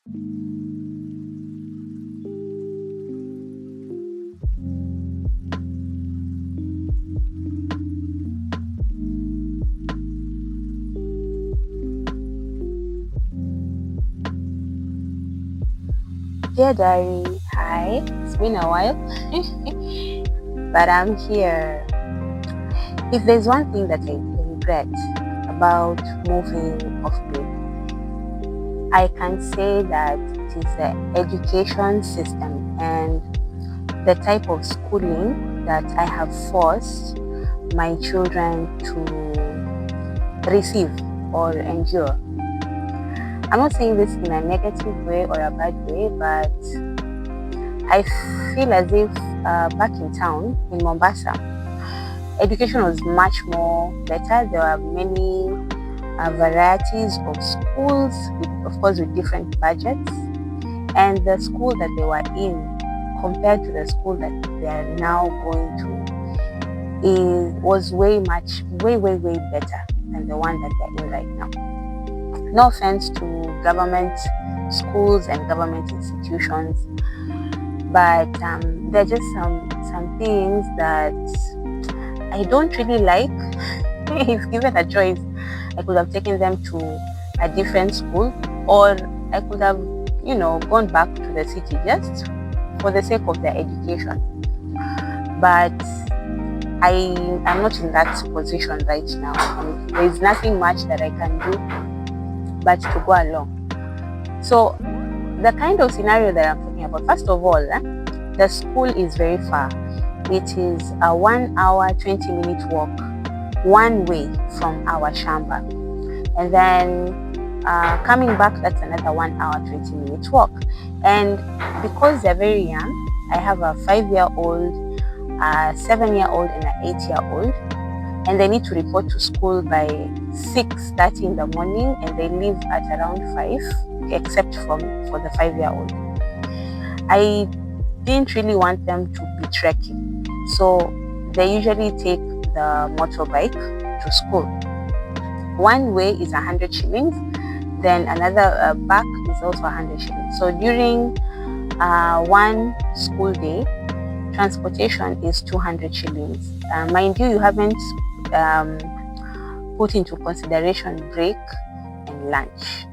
Dear diary, hi. It's been a while, but I'm here. If there's one thing that I regret about moving off grid, I can say that it is the education system and the type of schooling that I have forced my children to receive or endure. I'm not saying this in a negative way or a bad way, but I feel as if back in town in Mombasa, education was much more better. There were many varieties of schools, of course, with different budgets. And the school that they were in, compared to the school that they are now going to, was way better than the one that they're in right now. No offense to government schools and government institutions, but there are just some things that I don't really like. If given a choice, I could have taken them to a different school, or I could have, gone back to the city just for the sake of their education. But I am not in that position right now, and there is nothing much that I can do but to go along. So the kind of scenario that I'm talking about, first of all, the school is very far. It is a 1 hour 20-minute walk one way from our shamba, and then coming back, that's another 1 hour 20-minute walk. And because they're very young, I have a 5-year-old, a 7-year-old, and an 8-year-old, and they need to report to school by 6:30 in the morning, and they leave at around 5, except for the 5-year-old. I didn't really want them to be trekking, so they usually take the motorbike to school. One way is 100 shillings, then another back is also 100 shillings. So during one school day, transportation is 200 shillings. Mind you, you haven't put into consideration break and lunch.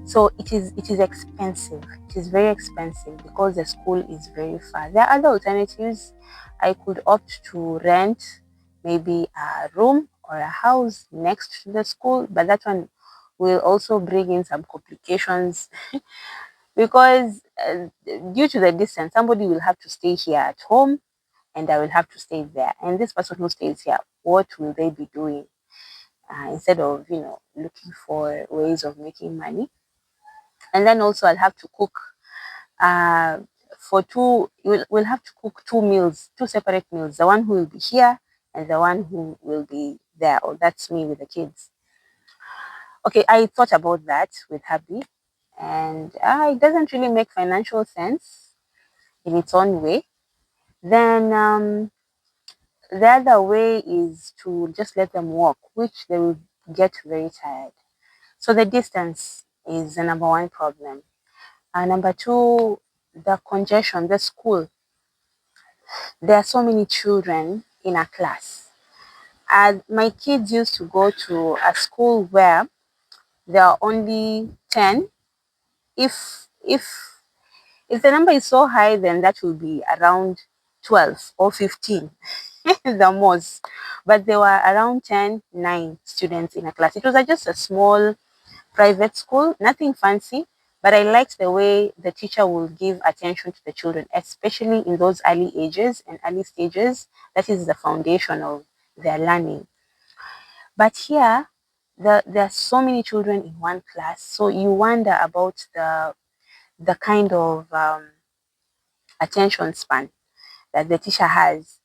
So it is expensive. It is very expensive because the school is very far. There are other alternatives. I could opt to rent maybe a room or a house next to the school, but that one will also bring in some complications because due to the distance, somebody will have to stay here at home and I will have to stay there. And this person who stays here, what will they be doing instead of, looking for ways of making money? And then also I'll have to cook for two. We'll have to cook 2 meals, 2 separate meals. The one who will be here and the one who will be there, or that's me with the kids. Okay, I thought about that with hubby, and it doesn't really make financial sense in its own way. Then the other way is to just let them walk, which they will get very tired. So the distance is the number one problem. Number two, the congestion, the school. There are so many children in a class. My kids used to go to a school where there are only 10. If the number is so high, then that will be around 12 or 15 the most. But there were around 9 students in a class. It was just a small private school, nothing fancy, but I liked the way the teacher will give attention to the children, especially in those early ages and early stages. That is the foundation of their learning. But here, there are so many children in one class, so you wonder about the kind of attention span that the teacher has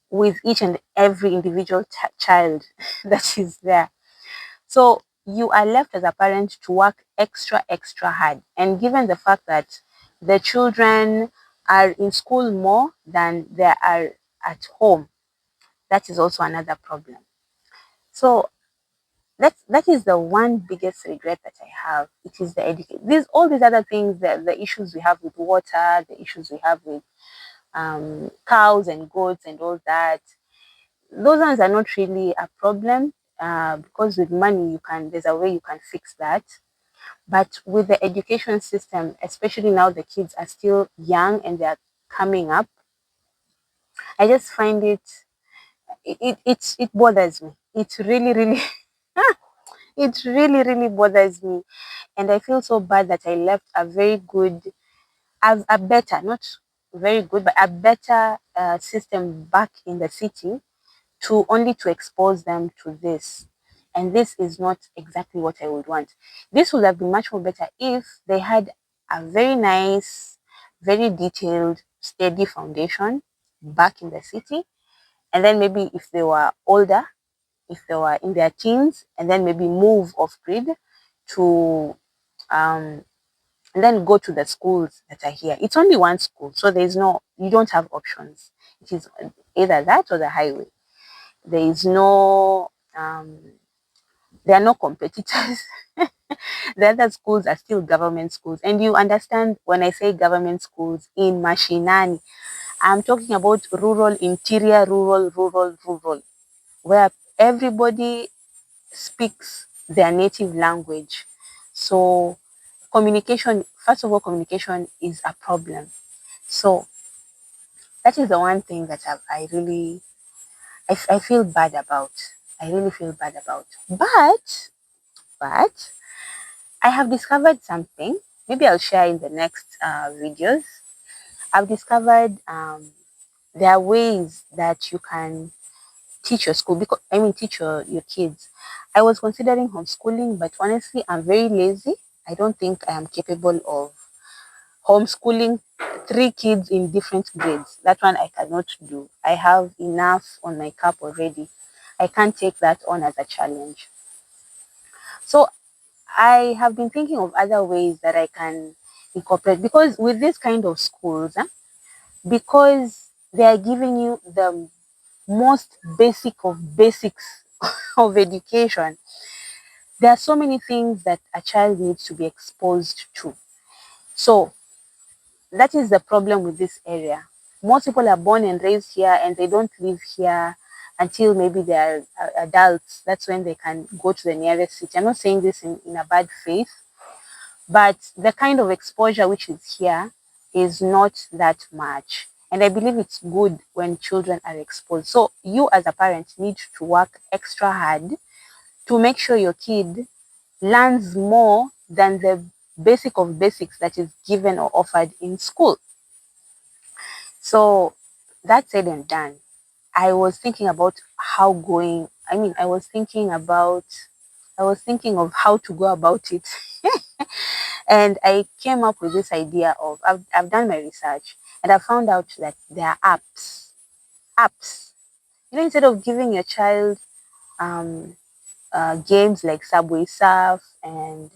with each and every individual child that is there. So you are left as a parent to work extra hard. And given the fact that the children are in school more than they are at home, that is also another problem. So that is the one biggest regret that I have. It is the education. These all these other things, the issues we have with water, the issues we have with cows and goats and all that. Those ones are not really a problem because with money you can. There's a way you can fix that. But with the education system, especially now the kids are still young and they're coming up, I just find it bothers me. It really really it really really bothers me, and I feel so bad that I left a very good, a better, not very good, but a better system back in the city to only to expose them to this. And this is not exactly what I would want. This would have been much more better if they had a very nice, very detailed, steady foundation back in the city. And then maybe if they were older, if they were in their teens, and then maybe move off grid to um, and then go to the schools that are here. It's only one school, so you don't have options. It is either that or the highway. There is no, there are no competitors. The other schools are still government schools. And you understand when I say government schools in Mashinani, I'm talking about rural, interior, rural, where everybody speaks their native language. So communication, first of all, communication is a problem. So that is the one thing that I really, I feel bad about. I really feel bad about. But I have discovered something. Maybe I'll share in the next videos. I've discovered there are ways that you can teach your school, because teach your kids. I was considering homeschooling, but honestly I'm very lazy. I don't think I am capable of homeschooling three kids in different grades. That one I cannot do. I have enough on my cup already. I can't take that on as a challenge. So I have been thinking of other ways that I can incorporate, because with this kind of schools, because they are giving you the most basic of basics of education, there are so many things that a child needs to be exposed to. So that is the problem with this area. Most people are born and raised here and they don't live here until maybe they are adults. That's when they can go to the nearest city. I'm not saying this in a bad faith, but the kind of exposure which is here is not that much. And I believe it's good when children are exposed. So you as a parent need to work extra hard to make sure your kid learns more than the basic of basics that is given or offered in school. So that said and done, I was thinking about how going, I was thinking of how to go about it. And I came up with this idea of, I've done my research and I found out that there are apps. Instead of giving your child um, games like Subway Surf and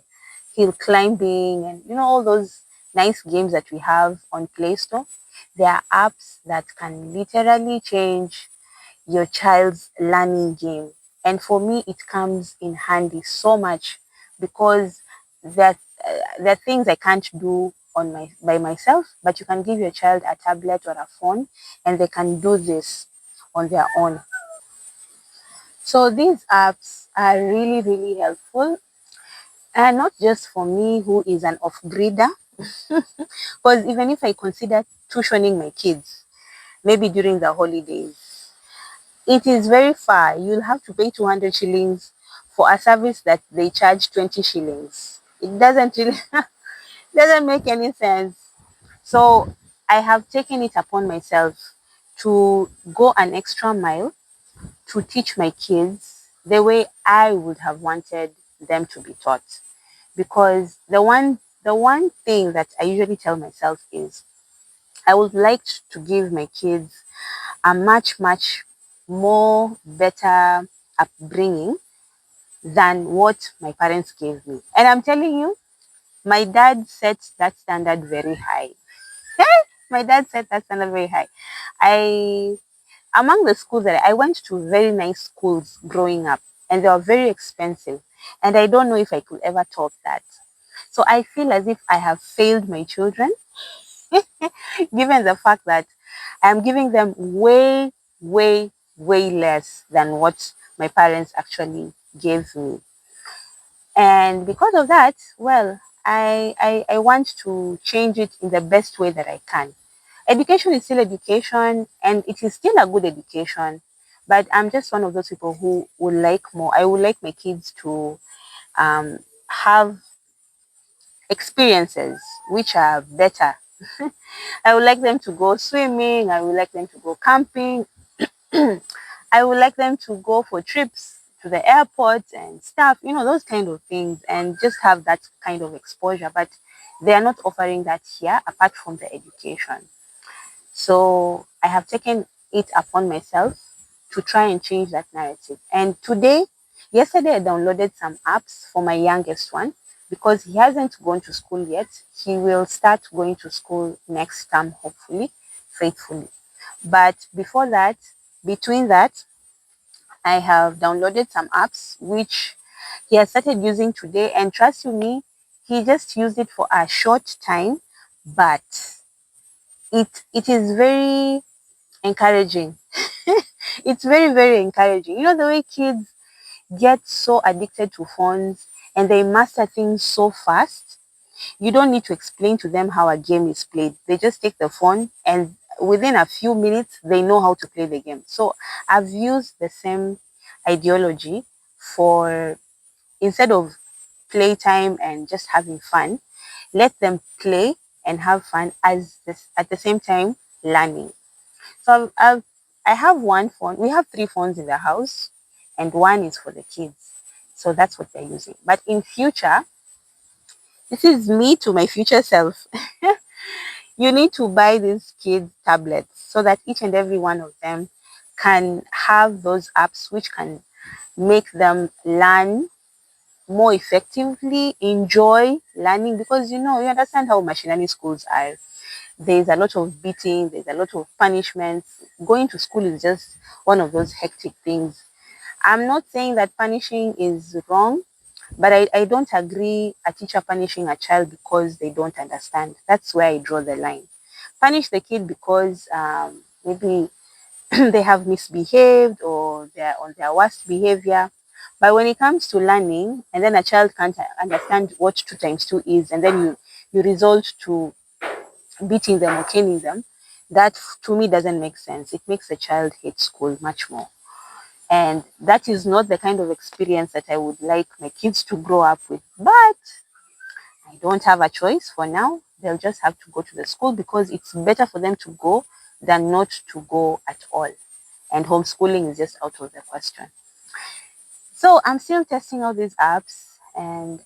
hill climbing and all those nice games that we have on Play Store, there are apps that can literally change your child's learning game. And for me, it comes in handy so much, because there are things I can't do by myself, but you can give your child a tablet or a phone and they can do this on their own. So these apps are really, really helpful, and not just for me who is an off-grider, because even if I consider tuitioning my kids, maybe during the holidays, it is very far. You'll have to pay 200 shillings for a service that they charge 20 shillings. It doesn't really doesn't make any sense. So I have taken it upon myself to go an extra mile to teach my kids the way I would have wanted them to be taught. Because the one thing that I usually tell myself is I would like to give my kids a much more better upbringing than what my parents gave me. And I'm telling you, my dad set that standard very high. My dad set that standard very high. I Among the schools that I went to very nice schools growing up. and they are very expensive. And I don't know if I could ever top that. So I feel as if I have failed my children, given the fact that I'm giving them way, way, way less than what my parents actually gave me. And because of that, well, I want to change it in the best way that I can. Education is still education, and it is still a good education. But I'm just one of those people who would like more. I would like my kids to have experiences which are better. I would like them to go swimming. I would like them to go camping. I would like them to go for trips to the airport and stuff, those kind of things, and just have that kind of exposure. But they are not offering that here apart from the education. So I have taken it upon myself to try and change that narrative. And yesterday, I downloaded some apps for my youngest one because he hasn't gone to school yet. He will start going to school next term, hopefully, faithfully. But before that, between that, I have downloaded some apps which he has started using today. And trust you me, he just used it for a short time, but it is very encouraging. It's very, very encouraging. You know, the way kids get so addicted to phones and they master things so fast. You don't need to explain to them how a game is played. They just take the phone and within a few minutes, they know how to play the game. So I've used the same ideology for instead of playtime and just having fun, let them play and have fun at the same time learning. So I have one phone. We have three phones in the house, and one is for the kids. So that's what they're using. But in future, this is me to my future self. You need to buy these kids tablets so that each and every one of them can have those apps which can make them learn more effectively, enjoy learning, because you understand how machinani schools are. There's a lot of beating, there's a lot of punishments. Going to school is just one of those hectic things. I'm not saying that punishing is wrong, but I don't agree a teacher punishing a child because they don't understand. That's where I draw the line. Punish the kid because maybe they have misbehaved or they're on their worst behavior. But when it comes to learning, and then a child can't understand what 2 times 2 is, and then you resort to beating them or caning them, that to me doesn't make sense. It makes the child hate school much more. And that is not the kind of experience that I would like my kids to grow up with. But I don't have a choice for now. They'll just have to go to the school because it's better for them to go than not to go at all. And homeschooling is just out of the question. So I'm still testing out these apps and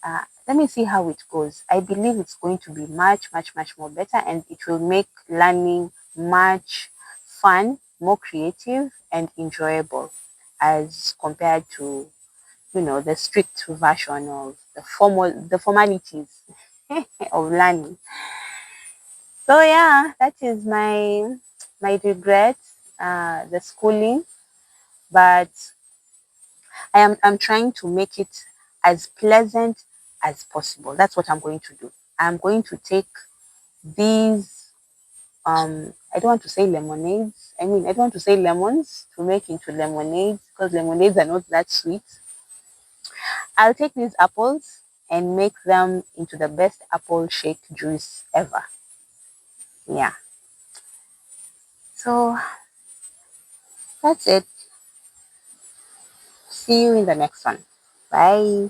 let me see how it goes. I believe it's going to be much, much, much more better and it will make learning much fun, more creative and enjoyable as compared to, the strict version of the formalities of learning. So yeah, that is my regret, the schooling, but I'm trying to make it as pleasant as possible. That's what I'm going to do. I'm going to take these I don't want to say lemonades. I mean, I don't want to say lemons to make into lemonades because lemonades are not that sweet. I'll take these apples and make them into the best apple shake juice ever. Yeah. So that's it. See you in the next one. Bye.